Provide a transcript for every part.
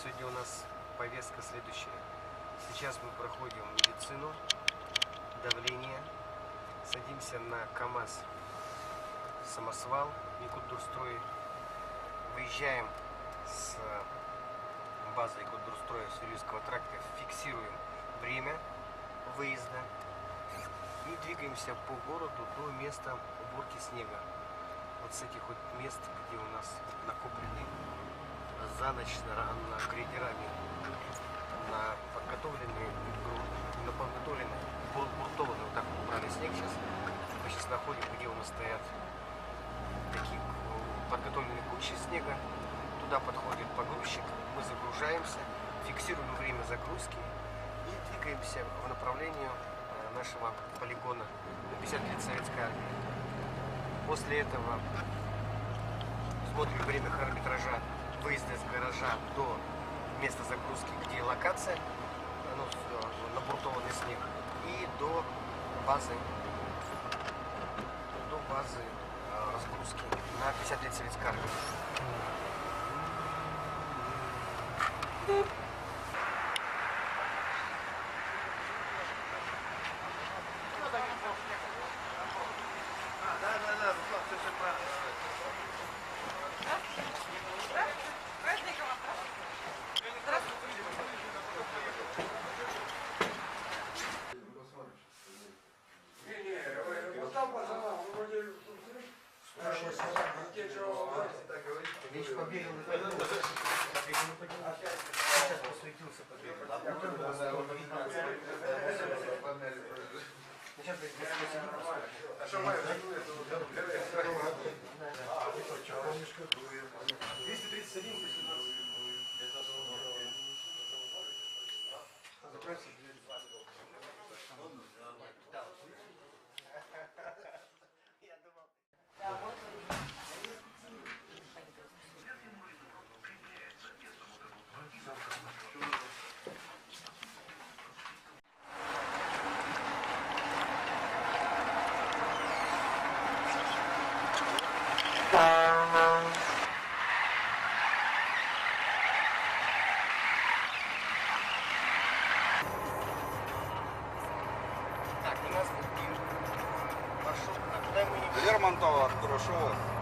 Сегодня у нас повестка следующая. Сейчас мы проходим медицину, давление, садимся на КАМАЗ самосвал Якутдурстрой, выезжаем с базы Якутдурстроя с Юрьевского тракта, фиксируем время выезда и двигаемся по городу до места уборки снега. Вот с этих вот мест, где у нас накоплены за ночь грейдерами на подготовленный буртованный вот так вот убрали снег. Сейчас мы находим, где у нас стоят такие подготовленные кучи снега. Туда подходит погрузчик, мы загружаемся, фиксируем время загрузки и двигаемся в направлении нашего полигона на 50 лет Советской Армии. После этого смотрим время хронометража выезда из гаража до места загрузки, где локация, набуртованный снег, и до базы разгрузки на 50 лет Советской Армии. Сейчас посветился, Лермонтова, Хорошо.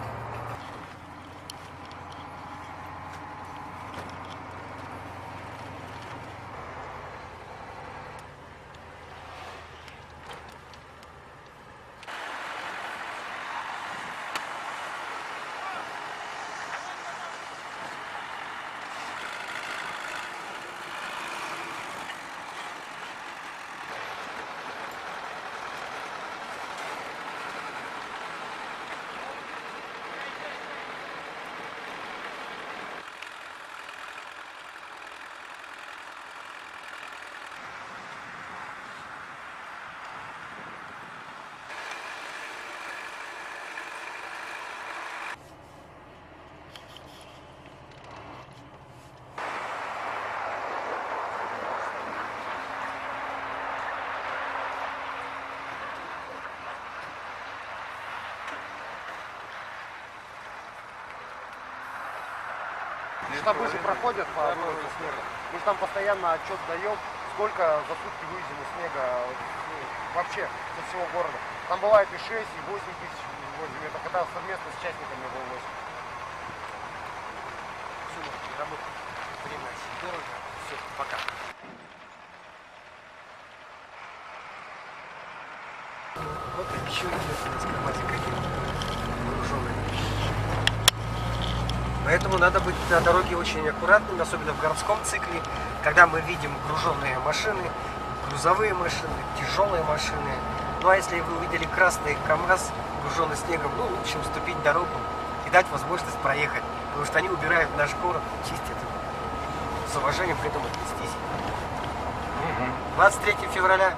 Автобусы проходят по городу снега. Мы же там постоянно отчет даем, сколько за сутки вывезено снега вообще со всего города. Там бывает и 6, и 8 тысяч вывозим. Это когда совместно с частниками вывозим. Все, работать. Время очень дорого. Все, пока. Вот еще идет у нас КАМАЗик один вооруженный. Поэтому надо быть на дороге очень аккуратным, особенно в городском цикле, когда мы видим груженные машины, грузовые машины, тяжелые машины. Ну а если вы увидели красный КАМАЗ, груженный снегом, ну лучше уступить дорогу и дать возможность проехать, потому что они убирают наш город, чистят. С уважением к этому отнестись. 23 февраля